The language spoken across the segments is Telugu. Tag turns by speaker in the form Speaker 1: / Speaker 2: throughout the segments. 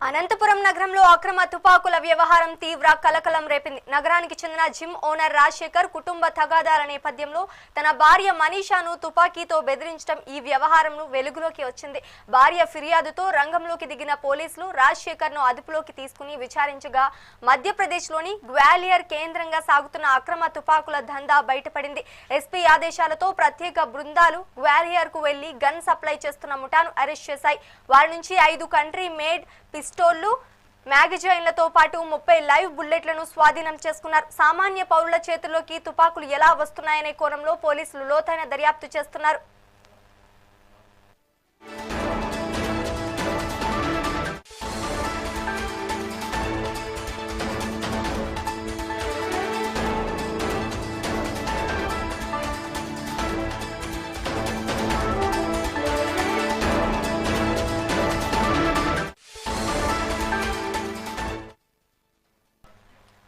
Speaker 1: అనంతపురం నగరంలో అక్రమ తుపాకుల వ్యవహారం తీవ్ర కలకలం రేపింది. నగరానికి చెందిన జిమ్ ఓనర్ రాజశేఖర్ కుటుంబ తగాదాల నేపథ్యంలో తన భార్య మనీషాను తుపాకీతో బెదిరించడం ఈ వ్యవహారంను వెలుగులోకి వచ్చింది. భార్య ఫిర్యాదుతో రంగంలోకి దిగిన పోలీసులు రాజశేఖర్ను అదుపులోకి తీసుకుని విచారించగా మధ్యప్రదేశ్లోని గ్వాలియర్ కేంద్రంగా సాగుతున్న అక్రమ తుపాకుల దందా బయటపడింది. ఎస్పీ ఆదేశాలతో ప్రత్యేక బృందాలు గ్వాలియర్కు వెళ్లి గన్ సప్లై చేస్తున్న ముఠాను అరెస్ట్ చేశాయి. వారి నుంచి 5 కంట్రీ మేడ్ పిస్టోళ్లు, మ్యాగజైన్లతో పాటు 30 లైవ్ బుల్లెట్లను స్వాధీనం చేసుకున్నారు. సామాన్య పౌరుల చేతుల్లోకి తుపాకులు ఎలా వస్తున్నాయనే కోణంలో పోలీసులు లోతైన దర్యాప్తు చేస్తున్నారు.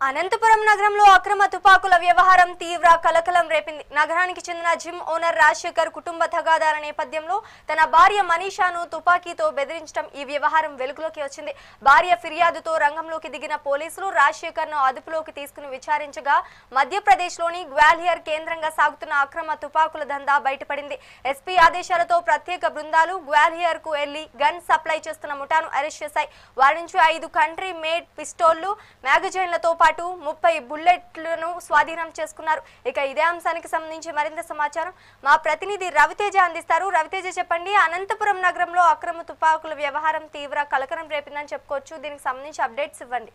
Speaker 1: అనంతపురం నగరంలో అక్రమ తుపాకుల వ్యవహారం తీవ్ర కలకలం రేపింది. నగరానికి చెందిన జిమ్ ఓనర్ రాజశేఖర్ కుటుంబ తగాదాల నేపథ్యంలో తన భార్య మనీషాను తుపాకీతో బెదిరించడం ఈ వ్యవహారం వెలుగులోకి వచ్చింది. భార్య ఫిర్యాదుతో రంగంలోకి దిగిన పోలీసులు రాజశేఖర్ను అదుపులోకి తీసుకుని విచారించగా మధ్యప్రదేశ్లోని గ్వాలియర్ కేంద్రంగా సాగుతున్న అక్రమ తుపాకుల దందా బయటపడింది. ఎస్పీ ఆదేశాలతో ప్రత్యేక బృందాలు గ్వాలియర్కు వెళ్లి గన్ సప్లై చేస్తున్న ముఠాను అరెస్ట్ చేశాయి. వారి నుంచి 5 కంట్రీ మేడ్ పిస్టోళ్లు, మ్యాగజైన్లతో పాటు 30 బుల్లెట్లను స్వాధీనం చేసుకున్నారు. ఇక ఇదే అంశానికి సంబంధించి మరింత సమాచారం మా ప్రతినిధి రవితేజ అందిస్తారు. రవితేజ, చెప్పండి. అనంతపురం నగరంలో అక్రమ తుపాకుల వ్యవహారం తీవ్ర కలకలం రేపిందని చెప్పుకోవచ్చు. దీనికి సంబంధించి అప్డేట్స్ ఇవ్వండి.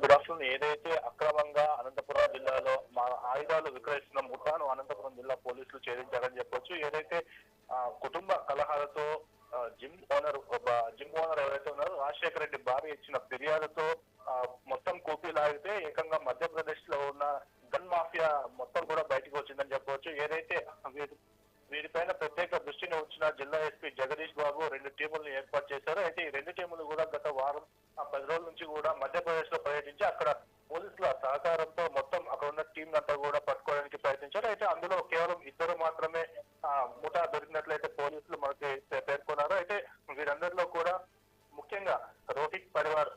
Speaker 2: Good afternoon. ఏదైతే అక్రమంగా అనంతపురం జిల్లాలో మా ఆయుధాలు విక్రయిస్తున్న ముఠాను అనంతపురం జిల్లా పోలీసులు ఛేదించారని చెప్పొచ్చు. ఏదైతే కుటుంబ కలహాలతో జిమ్ ఓనర్ ఎవరైతే ఉన్నారో రాజశేఖర రెడ్డి భార్య ఇచ్చిన ఫిర్యాదుతో మొత్తం కూపీ లాగితే ఏకంగా మధ్యప్రదేశ్ లో ఉన్న గన్ మాఫియా మొత్తం కూడా బయటకు వచ్చిందని చెప్పవచ్చు. ఏదైతే వీరిపైన ప్రత్యేక దృష్టిని ఉంచిన జిల్లా ఎస్పీ జగదీష్ బాబు 2 టీములను ఏర్పాటు చేశారు. అయితే ఈ 2 టీములు కూడా గత వారం 10 రోజుల నుంచి కూడా మధ్యప్రదేశ్ లో పర్యటించి అక్కడ పోలీసుల సహకారంతో మొత్తం అక్కడ ఉన్న టీం అంతా కూడా పట్టుకోవడానికి ప్రయత్నించారు. అయితే అందులో కేవలం 2 మాత్రమే ముఠా దొరికినట్లయితే పోలీసులు మనకి పేర్కొన్నారు. అయితే వీరందరిలో కూడా ముఖ్యంగా రోహిత్ పరివార్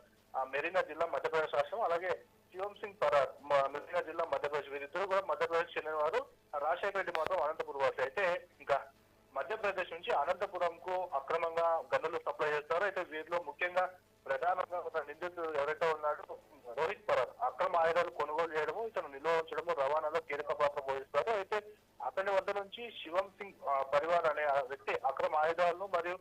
Speaker 2: మెరీనా జిల్లా మధ్యప్రదేశ్ రాష్ట్రం, అలాగే శివం సింగ్ పరార్ మెరీనా జిల్లా మధ్యప్రదేశ్, వీరిద్దరు కూడా మధ్యప్రదేశ్ చెందినవారు. రాజశేఖర రెడ్డి మాత్రం అనంతపురం వాసి. అయితే ఇంకా మధ్యప్రదేశ్ నుంచి అనంతపురం కు అక్రమంగా గన్నులు సప్లై చేస్తారు. అయితే వీరిలో ముఖ్యంగా ప్రధానంగా ఒక నిందితుడు ఎవరైతే ఉన్నాడో రోహిత్ పరార్ అక్రమ ఆయుధాలు కొనుగోలు చేయడము, ఇతను నిల్వ ఉంచడము, రవాణాలో కీలక పాత్ర పోషిస్తారు. అయితే అతని వద్ద నుంచి శివం సింగ్ పరివార్ అనే వ్యక్తి అక్రమ ఆయుధాలను మరియు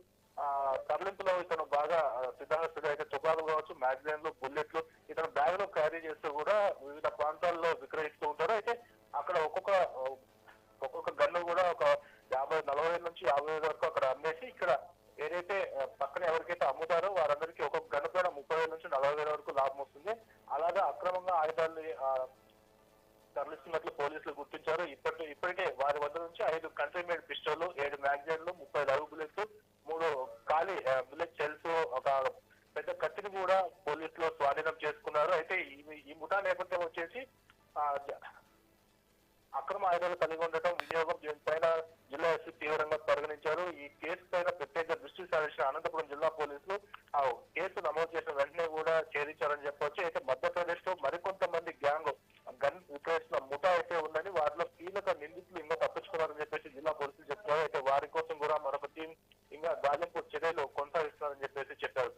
Speaker 2: తరలింపులో ఇతను బాగా సిద్ధహస్తుడు. అయితే తుపాకులు కావచ్చు, మ్యాగజైన్లు, బుల్లెట్లు ఇతను బ్యాగ్ లో క్యారీ చేస్తూ కూడా వివిధ ప్రాంతాల్లో విక్రయిస్తూ ఉంటారు. అయితే అక్కడ ఒక్కొక్క గన్ను కూడా ఒక 40 నుంచి 50 వరకు అక్కడ అమ్మేసి ఇక్కడ ఏదైతే పక్కన ఎవరికైతే అమ్ముతారో వారందరికీ ఒక్కొక్క గన్ను పైన 30,000 నుంచి 40,000 వరకు లాభం వస్తుంది. అలాగా అక్రమంగా ఆయుధాలను తరలిస్తున్నట్లు పోలీసులు గుర్తించారు. ఇప్పటికే వారి వద్ద నుంచి 5 కంట్రీ మేడ్ పిస్టోళ్లు, 7 మ్యాగజైన్లు, 30 లైవ్ బుల్లెట్స్, 3 ఖాళీ బుల్లెట్ సెల్స్, ఒక పెద్ద కత్తిని కూడా పోలీసులు స్వాధీనం చేసుకున్నారు. అయితే ఈ ముఠా నేపథ్యం వచ్చేసి అక్రమ ఆయుధాలు కలిగి ఉండటం, వినియోగం, దీనిపైన జిల్లా ఎస్పీ తీవ్రంగా పరిగణించారు. ఈ కేసు పైన ప్రత్యేక దృష్టి సారించిన అనంతపురం జిల్లా పోలీసులు ఆ కేసు నమోదు చేసిన వెంటనే కూడా ఛేదించారని చెప్పవచ్చు. అయితే మధ్యప్రదేశ్ లో మరికొంతమంది గ్యాంగ్ గన్ విక్రయిస్తున్న ముఠా అయితే ఉందని, వారిలో కీలక నిందితులు ఇంకా తప్పించుకున్నారని చెప్పేసి జిల్లా పోలీసులు చెప్తున్నారు. అయితే వారి కోసం కూడా మరొక టీం ఇంకా గాలింపు చర్యలు కొనసాగిస్తున్నారని చెప్పేసి చెప్పారు.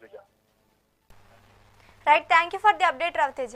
Speaker 1: Right, thank you for the update Raviteja.